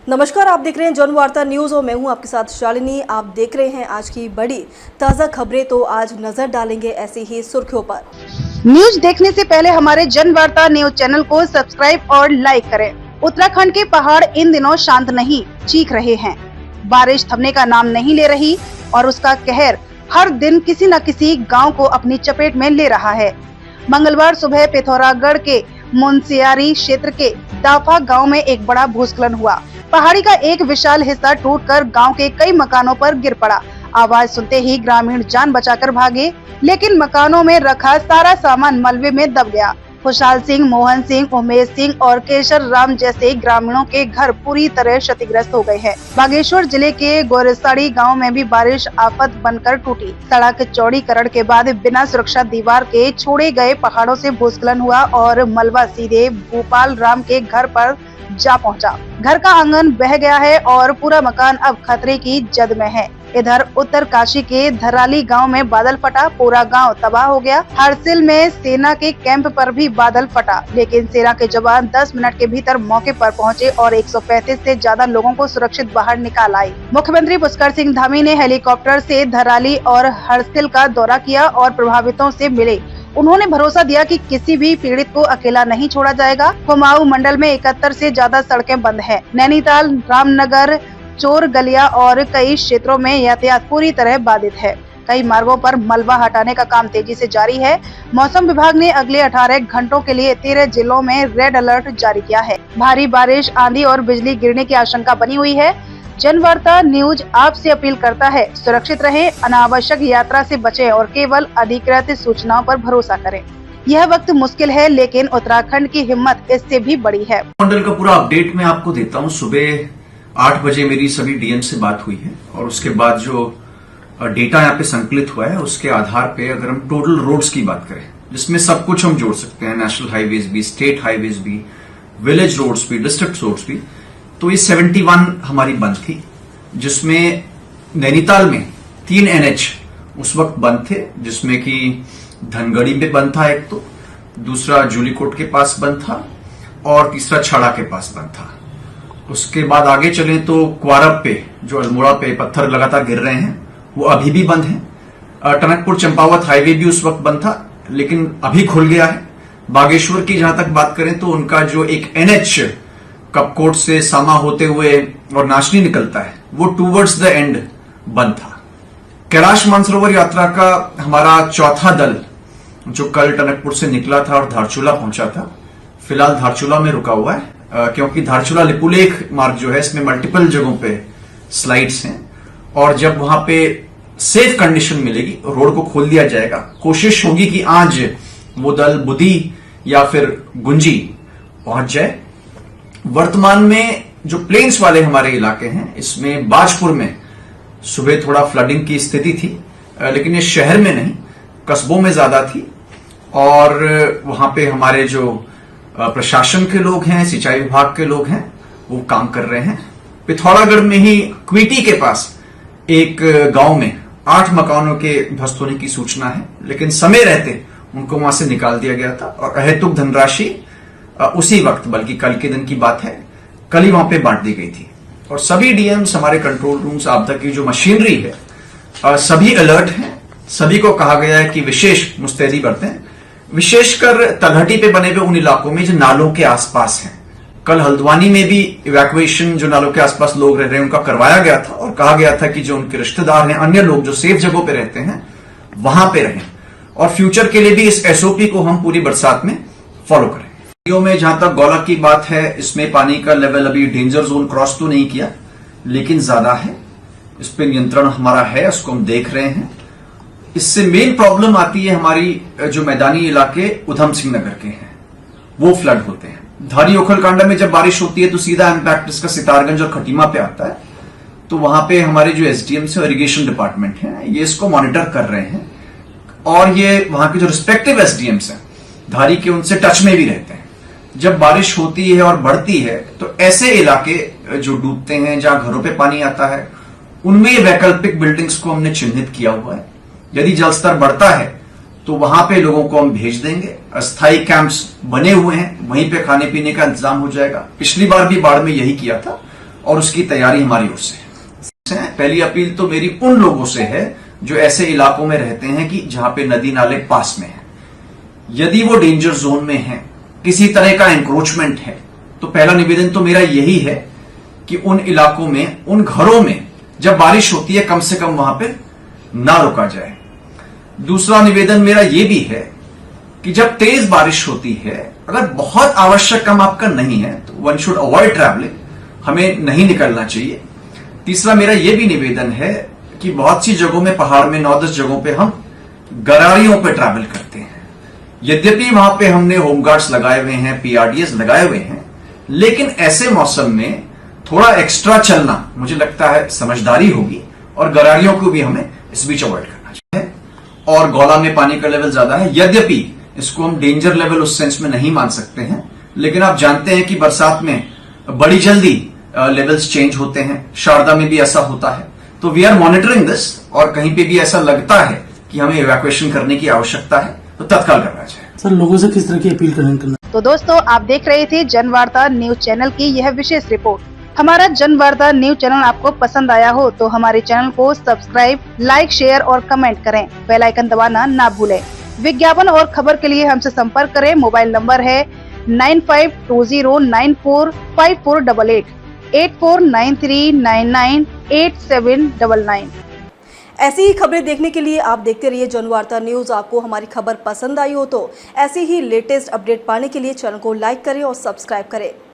नमस्कार, आप देख रहे हैं जन वार्ता न्यूज और मैं हूं आपके साथ शालिनी। आप देख रहे हैं आज की बड़ी ताज़ा खबरें, तो आज नजर डालेंगे ऐसी ही सुर्खियों पर। न्यूज देखने से पहले हमारे जन वार्ता न्यूज चैनल को सब्सक्राइब और लाइक करें। उत्तराखंड के पहाड़ इन दिनों शांत नहीं, चीख रहे हैं। बारिश थमने का नाम नहीं ले रही और उसका कहर हर दिन किसी न किसी गांव को अपनी चपेट में ले रहा है। मंगलवार सुबह पिथौरागढ़ के मुनस्यारी क्षेत्र के दाफा गांव में एक बड़ा भूस्खलन हुआ। पहाड़ी का एक विशाल हिस्सा टूटकर गांव के कई मकानों पर गिर पड़ा। आवाज सुनते ही ग्रामीण जान बचाकर भागे, लेकिन मकानों में रखा सारा सामान मलबे में दब गया। खुशहाल सिंह, मोहन सिंह, उमेश सिंह और केशर राम जैसे ग्रामीणों के घर पूरी तरह क्षतिग्रस्त हो गए हैं। बागेश्वर जिले के गोरेसाड़ी गांव में भी बारिश आफत बनकर टूटी। सड़क चौड़ीकरण के बाद बिना सुरक्षा दीवार के छोड़े गए पहाड़ों से भूस्खलन हुआ और मलबा सीधे भूपाल राम के घर पर जा पहुंचा। घर का आंगन बह गया है और पूरा मकान अब खतरे की जद में है। इधर उत्तरकाशी के धराली गांव में बादल फटा, पूरा गांव तबाह हो गया। हरसिल में सेना के कैंप पर भी बादल फटा, लेकिन सेना के जवान 10 मिनट के भीतर मौके पर पहुंचे और 135 से ज्यादा लोगों को सुरक्षित बाहर निकाल आए। मुख्यमंत्री पुष्कर सिंह धामी ने हेलीकॉप्टर से धराली और हरसिल का दौरा किया और प्रभावितों से मिले। उन्होंने भरोसा दिया कि किसी भी पीड़ित को अकेला नहीं छोड़ा जाएगा। कुमाऊं मंडल में 71 से ज्यादा सड़कें बंद हैं। नैनीताल, रामनगर, चोर गलिया और कई क्षेत्रों में यातायात पूरी तरह बाधित है। कई मार्गों पर मलबा हटाने का काम तेजी से जारी है। मौसम विभाग ने अगले 18 घंटों के लिए 13 जिलों में रेड अलर्ट जारी किया है। भारी बारिश, आंधी और बिजली गिरने की आशंका बनी हुई है। जनवार्ता न्यूज आपसे अपील करता है, सुरक्षित रहें, अनावश्यक यात्रा से बचें और केवल अधिकृत सूचनाओं पर भरोसा करें। यह वक्त मुश्किल है, लेकिन उत्तराखंड की हिम्मत इससे भी बड़ी है। मंडल का पूरा अपडेट मैं आपको देता हूँ। सुबह 8 बजे मेरी सभी डीएम से बात हुई है और उसके बाद जो डेटा यहाँ पे संकलित हुआ है उसके आधार पे अगर हम टोटल रोड्स की बात करें, जिसमें सब कुछ हम जोड़ सकते हैं, नेशनल हाईवेज भी, स्टेट हाईवेज भी, विलेज रोड्स भी, डिस्ट्रिक्ट रोड्स भी, तो ये 71 हमारी बंद थी, जिसमें नैनीताल में 3 NH उस वक्त बंद थे, जिसमें कि धनगढ़ी में बंद था एक, तो दूसरा जूलीकोट के पास बंद था और तीसरा छाड़ा के पास बंद था। उसके बाद आगे चले तो क्वारब पे जो अल्मोड़ा पे पत्थर लगातार गिर रहे हैं वो अभी भी बंद है। टनकपुर चंपावत हाईवे भी उस वक्त बंद था, लेकिन अभी खुल गया है। बागेश्वर की जहां तक बात करें तो उनका जो एक NH कपकोट से सामा होते हुए और नाचनी निकलता है वो टूवर्ड्स द एंड बंद था। कैलाश मानसरोवर यात्रा का हमारा चौथा दल जो कल टनकपुर से निकला था और धारचूला पहुंचा था, फिलहाल धारचूला में रुका हुआ है, क्योंकि धारचूला लिपुलेख मार्ग जो है इसमें मल्टीपल जगहों पे स्लाइड्स हैं और जब वहां पे सेफ कंडीशन मिलेगी रोड को खोल दिया जाएगा। कोशिश होगी कि आज वो दल बुधी या फिर गुंजी पहुंच जाए। वर्तमान में जो प्लेन्स वाले हमारे इलाके हैं, इसमें बाजपुर में सुबह थोड़ा फ्लडिंग की स्थिति थी, लेकिन ये शहर में नहीं, कस्बों में ज्यादा थी और वहां पे हमारे जो प्रशासन के लोग हैं, सिंचाई विभाग के लोग हैं, वो काम कर रहे हैं। पिथौरागढ़ में ही क्वीटी के पास एक गांव में 8 मकानों के ध्वस्त होने की सूचना है, लेकिन समय रहते उनको वहां से निकाल दिया गया था और अहेतुक धनराशि उसी वक्त, बल्कि कल के दिन की बात है, कल ही वहां पे बांट दी गई थी। और सभी डीएम्स, हमारे कंट्रोल रूम्स, आपदा की जो मशीनरी है, सभी अलर्ट हैं। सभी को कहा गया है कि विशेष मुस्तैदी बरतें, विशेषकर तलहटी पे बने हुए उन इलाकों में जो नालों के आसपास हैं। कल हल्द्वानी में भी इवैक्यूएशन जो नालों के आसपास लोग रह रहे हैं उनका करवाया गया था और कहा गया था कि जो उनके रिश्तेदार हैं, अन्य लोग जो सेफ जगहों पे रहते हैं, वहां पे रहें और फ्यूचर के लिए भी इस SOP को हम पूरी बरसात में फॉलो करें। में जहां तक गौलक की बात है, इसमें पानी का लेवल अभी डेंजर जोन क्रॉस तो नहीं किया, लेकिन ज्यादा है। इस पे नियंत्रण हमारा है, उसको हम देख रहे हैं। इससे मेन प्रॉब्लम आती है हमारी जो मैदानी इलाके उधम सिंह नगर के हैं, वो फ्लड होते हैं। धारी ओखलकांडा में जब बारिश होती है तो सीधा इम्पैक्ट इसका सितारगंज और खटीमा पे आता है, तो वहां पे हमारे जो SDM से इरिगेशन डिपार्टमेंट है, ये इसको मॉनिटर कर रहे हैं और ये वहां के जो रिस्पेक्टिव SDMs हैं धारी के, उनसे टच में भी रहते हैं। जब बारिश होती है और बढ़ती है तो ऐसे इलाके जो डूबते हैं, जहां घरों पे पानी आता है, उनमें वैकल्पिक बिल्डिंग्स को हमने चिन्हित किया हुआ है। यदि जलस्तर बढ़ता है तो वहां पे लोगों को हम भेज देंगे। अस्थायी कैंप्स बने हुए हैं, वहीं पे खाने पीने का इंतजाम हो जाएगा। पिछली बार भी बाढ़ में यही किया था और उसकी तैयारी हमारी ओर से है। पहली अपील तो मेरी उन लोगों से है जो ऐसे इलाकों में रहते हैं कि जहां पे नदी नाले पास में है। यदि वो डेंजर जोन में है, किसी तरह का एंक्रोचमेंट है, तो पहला निवेदन तो मेरा यही है कि उन इलाकों में, उन घरों में जब बारिश होती है कम से कम वहां पे ना रुका जाए। दूसरा निवेदन मेरा यह भी है कि जब तेज बारिश होती है, अगर बहुत आवश्यक काम आपका नहीं है तो वन शुड अवॉइड ट्रैवलिंग, हमें नहीं निकलना चाहिए। तीसरा मेरा यह भी निवेदन है कि बहुत सी जगहों में, पहाड़ में 9-10 जगहों पे हम गरारियों पे ट्रैवल करते हैं। यद्यपि वहां पे हमने होमगार्ड्स लगाए हुए हैं, पीआरडीएस लगाए हुए हैं, लेकिन ऐसे मौसम में थोड़ा एक्स्ट्रा चलना मुझे लगता है समझदारी होगी और गरारियों को भी हमें इस बीच अवॉइड करना चाहिए। और गौला में पानी का लेवल ज्यादा है, यद्यपि इसको हम डेंजर लेवल उस सेंस में नहीं मान सकते हैं, लेकिन आप जानते हैं कि बरसात में बड़ी जल्दी लेवल्स चेंज होते हैं। शारदा में भी ऐसा होता है, तो वी आर मॉनिटरिंग दिस, और कहीं पे भी ऐसा लगता है कि हमें इवैक्यूएशन करने की आवश्यकता है तो तत्काल करना चाहिए। सर, लोगों से किस तरह की अपील करना? तो दोस्तों, आप देख रहे थे जनवार्ता न्यूज चैनल की यह विशेष रिपोर्ट। हमारा जनवार्ता न्यूज चैनल आपको पसंद आया हो तो हमारे चैनल को सब्सक्राइब, लाइक, शेयर और कमेंट करें। बेल आइकन दबाना ना भूलें। विज्ञापन और खबर के लिए हमसे संपर्क करें। मोबाइल नंबर है 9520945488, 8493998799। ऐसी ही खबरें देखने के लिए आप देखते रहिए जनवार्ता न्यूज़। आपको हमारी खबर पसंद आई हो तो ऐसी ही लेटेस्ट अपडेट पाने के लिए चैनल को लाइक करें और सब्सक्राइब करें।